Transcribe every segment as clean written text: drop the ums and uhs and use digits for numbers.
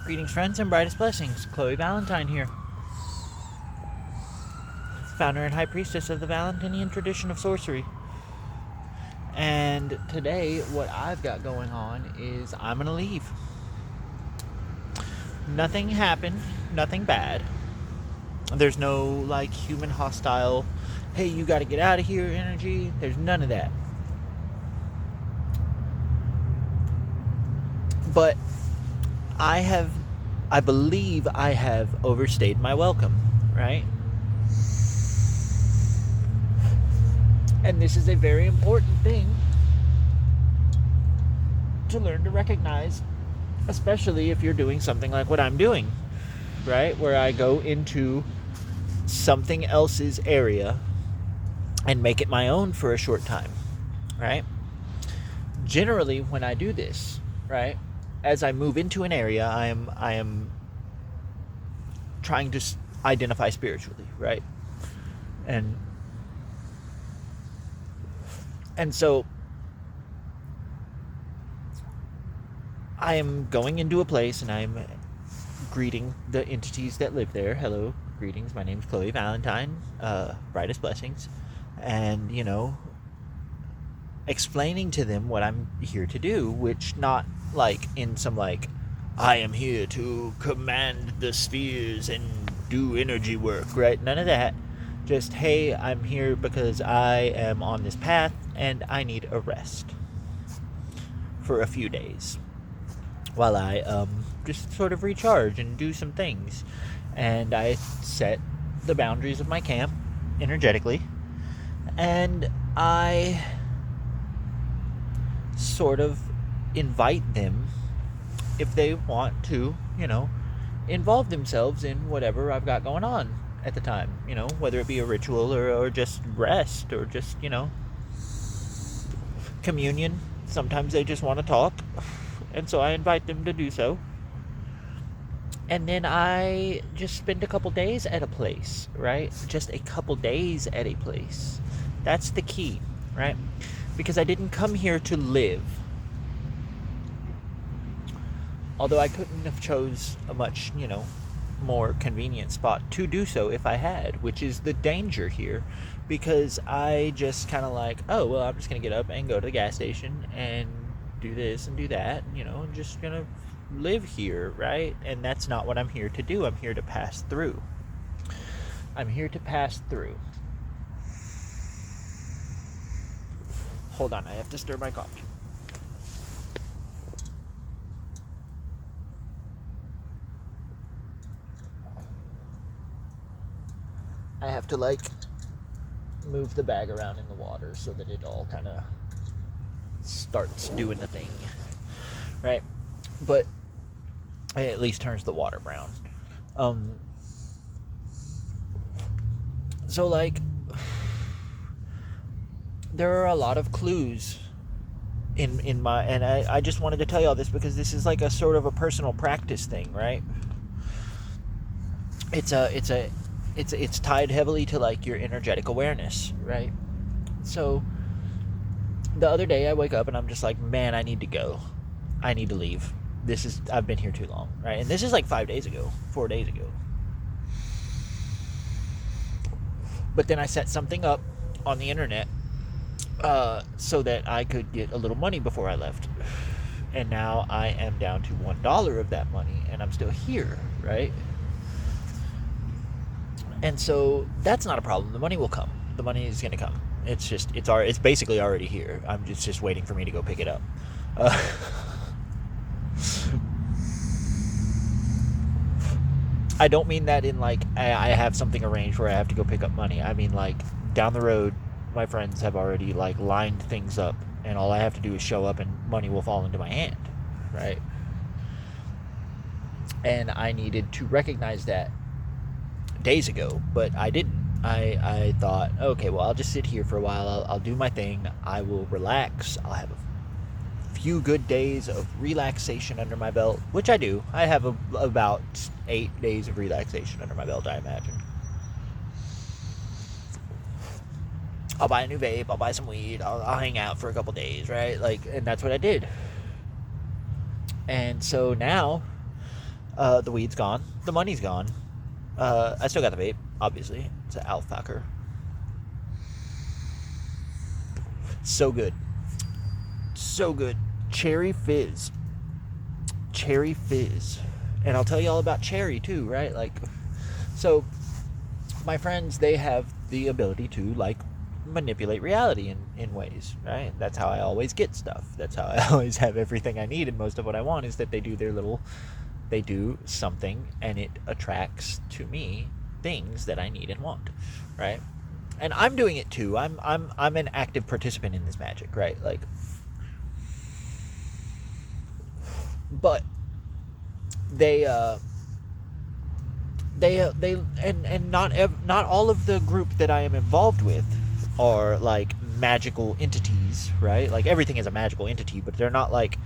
Greetings, friends, and brightest blessings. Chloe Valentine here, founder and high priestess of the Valentinian tradition of sorcery. And today, what I've got going on is I'm going to leave. Nothing happened, nothing bad. There's no, human hostile, hey, you got to get out of here energy. There's none of that. But I believe I have overstayed my welcome, right? And this is a very important thing to learn to recognize, especially if you're doing something like what I'm doing, right? Where I go into something else's area and make it my own for a short time, right? Generally, when I do this, right, as I move into an area, I am trying to identify spiritually, right? And so I am going into a place and I'm greeting the entities that live there. Hello, greetings. My name's Chloe Valentine, brightest blessings. And, explaining to them what I'm here to do, which not in some I am here to command the spheres and do energy work, right? None of that. Just, hey, I'm here because I am on this path and I need a rest for a few days while I just sort of recharge and do some things. And I set the boundaries of my camp energetically, and I sort of invite them if they want to, involve themselves in whatever I've got going on at the time, whether it be a ritual or just rest or just, communion. Sometimes they just want to talk, and so I invite them to do so. And then I just spend a couple days at a place, right? Just a couple days at a place. That's the key, right? Because I didn't come here to live. Although I couldn't have chose a much, more convenient spot to do so if I had, which is the danger here. Because I just kind of I'm just going to get up and go to the gas station and do this and do that. I'm just going to live here, right? And that's not what I'm here to do. I'm here to pass through. Hold on, I have to stir my coffee. I have to move the bag around in the water so that it all kind of starts doing the thing, right? But it at least turns the water brown. So there are a lot of clues in my, and I just wanted to tell you all this because this is a sort of a personal practice thing, right? It's tied heavily to your energetic awareness, right? So the other day I wake up and I'm just man, I need to go. I need to leave. I've been here too long, right? And this is 4 days ago. But then I set something up on the internet so that I could get a little money before I left. And now I am down to $1 of that money and I'm still here, right? And so that's not a problem. The money will come. The money is going to come. It's basically already here. I'm just waiting for me to go pick it up. I don't mean that in I have something arranged where I have to go pick up money. I mean down the road, my friends have already lined things up, and all I have to do is show up and money will fall into my hand, right? And I needed to recognize that days ago, but I didn't. I thought, okay, well, I'll just sit here for a while. I'll do my thing. I will relax. I'll have a few good days of relaxation under my belt, which I do. I have about 8 days of relaxation under my belt, I imagine. I'll buy a new vape. I'll buy some weed. I'll hang out for a couple days, right? And that's what I did. And so now The weed's gone. The money's gone. I still got the vape, obviously. It's an Alfacker. So good. So good. Cherry Fizz. Cherry Fizz. And I'll tell you all about cherry too, right? Like, so my friends, they have the ability to, like, manipulate reality in ways, right? That's how I always get stuff. That's how I always have everything I need, and most of what I want is that they do something and it attracts to me things that I need and want, right? And I'm doing it too. I'm an active participant in this magic, right? Like, but they and not all of the group that I am involved with are like magical entities, right? Like, everything is a magical entity, but they're not like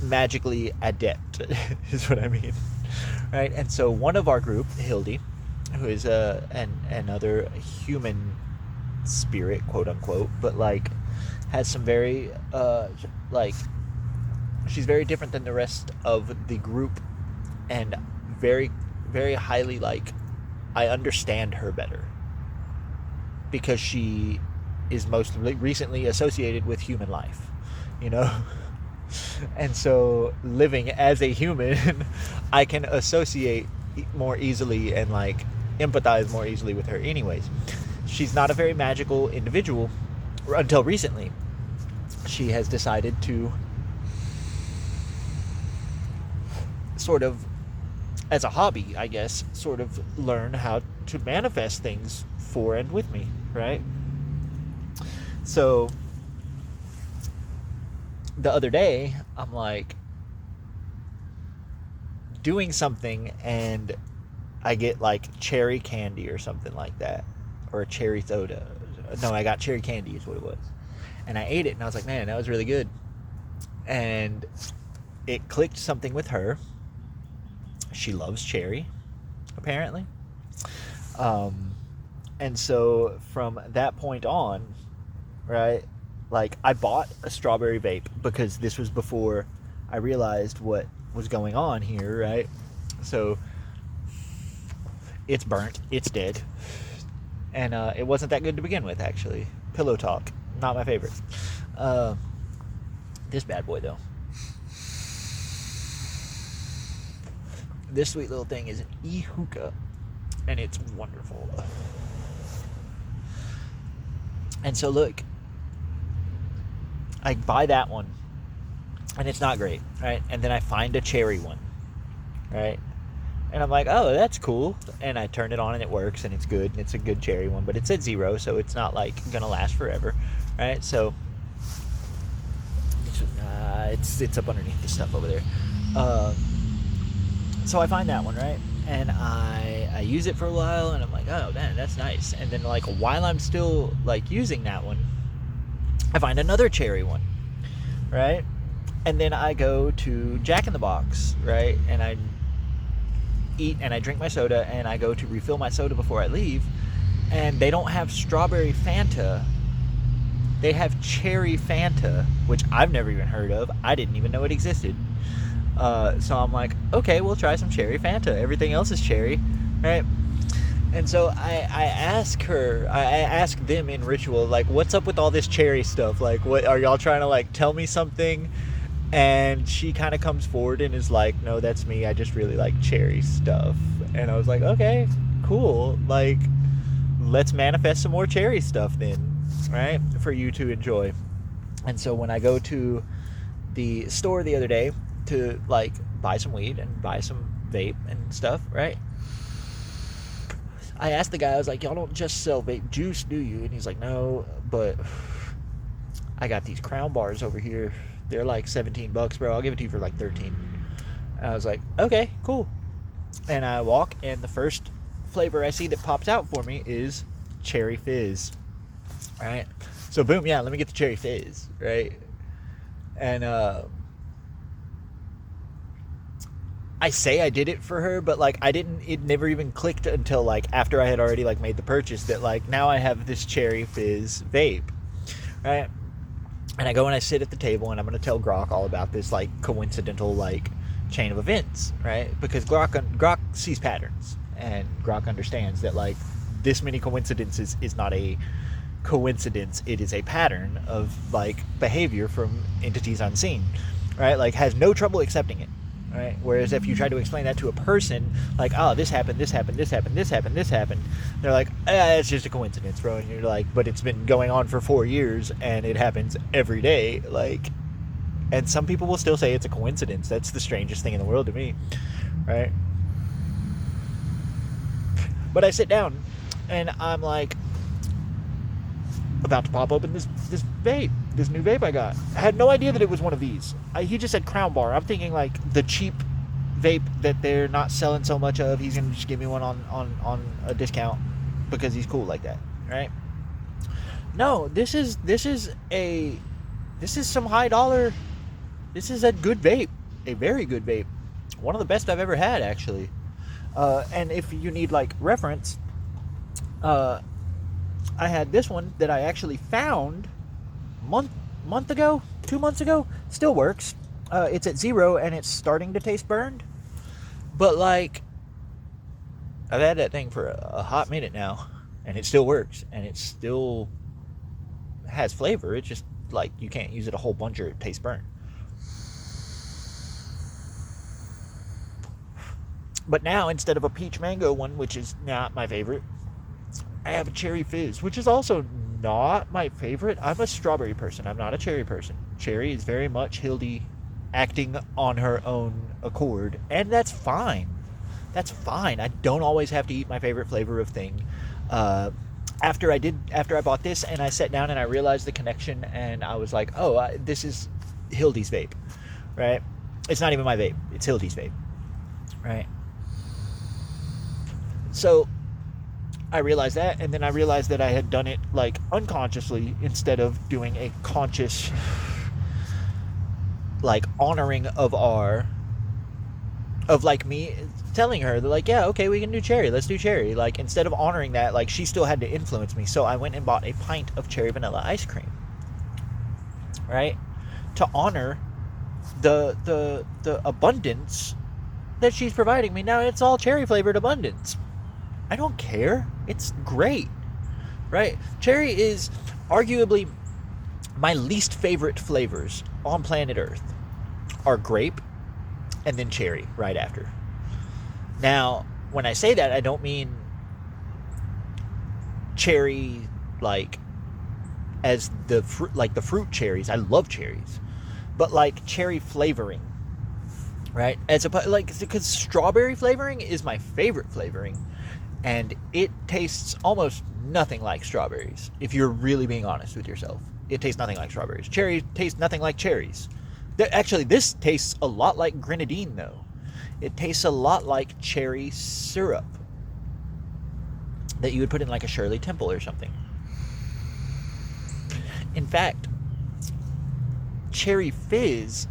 magically adept is what I mean, right? And so one of our group, Hildy, who is another human spirit, quote unquote, but like has some very like, she's very different than the rest of the group, and very, very highly, like, I understand her better because she is most recently associated with human life, you know. And so, living as a human, I can associate more easily and, like, empathize more easily with her. Anyways, she's not a very magical individual until recently. She has decided to sort of, as a hobby, I guess, sort of learn how to manifest things for and with me, right? So the other day, I'm like doing something and I get like cherry candy or something like that, or a cherry soda. No, I got cherry candy is what it was. And I ate it and I was like, man, that was really good. And it clicked something with her. She loves cherry, apparently. And so from that point on, right, like, I bought a strawberry vape because this was before I realized what was going on here, right? So it's burnt, it's dead, and it wasn't that good to begin with, actually. Pillow Talk, not my favorite. This bad boy, though. This sweet little thing is an e-hookah, and it's wonderful. And so look, I buy that one, and it's not great, right? And then I find a cherry one, right? And I'm like, oh, that's cool. And I turn it on, and it works, and it's good. And it's a good cherry one, but it's at 0, so it's not like gonna last forever, right? So it's up underneath the stuff over there. So I find that one, right? And I use it for a while, and I'm like, oh, man, that's nice. And then, like, while I'm still, like, using that one, I find another cherry one, right? And then I go to Jack in the Box, right? And I eat and I drink my soda, and I go to refill my soda before I leave, and they don't have strawberry Fanta. They have cherry Fanta, which I've never even heard of. I didn't even know it existed. So I'm like, okay, we'll try some cherry Fanta. Everything else is cherry, right? And so I ask them in ritual, like, what's up with all this cherry stuff? Like, what are y'all trying to, like, tell me something? And she kind of comes forward and is like, no, that's me. I just really like cherry stuff. And I was like, okay, cool. Like, let's manifest some more cherry stuff then, right? For you to enjoy. And so when I go to the store the other day to, like, buy some weed and buy some vape and stuff, right? I asked the guy, I was like, y'all don't just sell vape juice, do you? And he's like, no, but I got these Crown bars over here. They're like $17, bro. I'll give it to you for like 13. And I was like, okay, cool. And I walk, and the first flavor I see that pops out for me is Cherry Fizz, right? So boom, yeah, let me get the Cherry Fizz, right? And I say I did it for her, but, like, it never even clicked until, like, after I had already, like, made the purchase that, like, now I have this Cherry Fizz vape, right? And I go and I sit at the table, and I'm going to tell Grok all about this, like, coincidental, like, chain of events, right? Because Grok sees patterns, and Grok understands that like this many coincidences is not a coincidence, it is a pattern of like behavior from entities unseen, right? Like has no trouble accepting it, right? Whereas if you try to explain that to a person, like, oh, this happened, this happened, this happened, this happened, this happened, they're like, it's just a coincidence, bro. And you're like, but it's been going on for 4 years and it happens every day, like. And some people will still say it's a coincidence. That's the strangest thing in the world to me, right? But I sit down and I'm like about to pop open this vape, this new vape I got. I had no idea that it was one of these. He just said Crown Bar. I'm thinking like the cheap vape that they're not selling so much of. He's gonna just give me one on a discount because he's cool like that, right? No, this is some high dollar. This is a good vape, a very good vape, one of the best I've ever had, actually. And if you need like reference, I had this one that I actually found month ago, 2 months ago. Still works. It's at 0 and it's starting to taste burned, but like I've had that thing for a hot minute now, and it still works, and it still has flavor. It's just like you can't use it a whole bunch or it tastes burned. But now, instead of a peach mango one, which is not my favorite, I have a cherry fizz, which is also not my favorite. I'm a strawberry person. I'm not a cherry person. Cherry is very much Hildy acting on her own accord, and that's fine. That's fine. I don't always have to eat my favorite flavor of thing. After I bought this and I sat down and I realized the connection, and I was like, oh, this is Hildy's vape, right? It's not even my vape. It's Hildy's vape, right? So I realized that, and then I realized that I had done it like unconsciously instead of doing a conscious like honoring of like me telling her, they're like, yeah, okay, we can do cherry, let's do cherry. Like, instead of honoring that, like, she still had to influence me. So I went and bought a pint of cherry vanilla ice cream, right, to honor the abundance that she's providing me. Now it's all cherry flavored abundance. I don't care. It's great, right? Cherry is arguably my least favorite flavors on planet Earth are grape and then cherry right after. Now, when I say that, I don't mean cherry like as the fruit, like the fruit cherries. I love cherries, but like cherry flavoring, right? As a like, because strawberry flavoring is my favorite flavoring, and it tastes almost nothing like strawberries. If you're really being honest with yourself, it tastes nothing like strawberries. Cherry tastes nothing like cherries. Actually, this tastes a lot like grenadine, though. It tastes a lot like cherry syrup that you would put in like a Shirley Temple or something. In fact, cherry fizz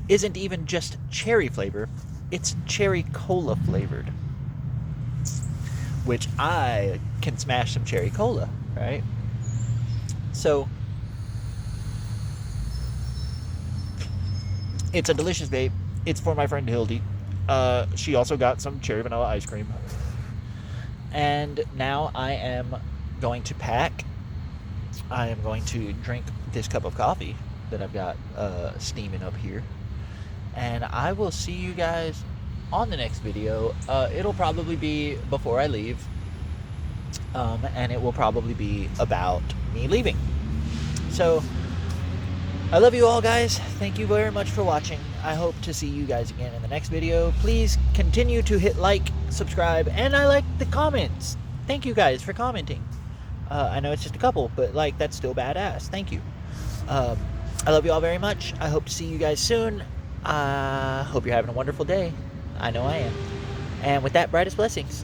isn't even just cherry flavor, it's cherry cola flavored, which I can smash some cherry cola, right? So it's a delicious vape. It's for my friend Hildy. She also got some cherry vanilla ice cream. And now I am going to pack. I am going to drink this cup of coffee that I've got steaming up here. And I will see you guys on the next video. It'll probably be before I leave. And it will probably be about me leaving. So, I love you all, guys. Thank you very much for watching. I hope to see you guys again in the next video. Please continue to hit like, subscribe, and I like the comments. Thank you guys for commenting. I know it's just a couple, but like, that's still badass. Thank you. I love you all very much. I hope to see you guys soon. I hope you're having a wonderful day. I know I am. And with that, brightest blessings.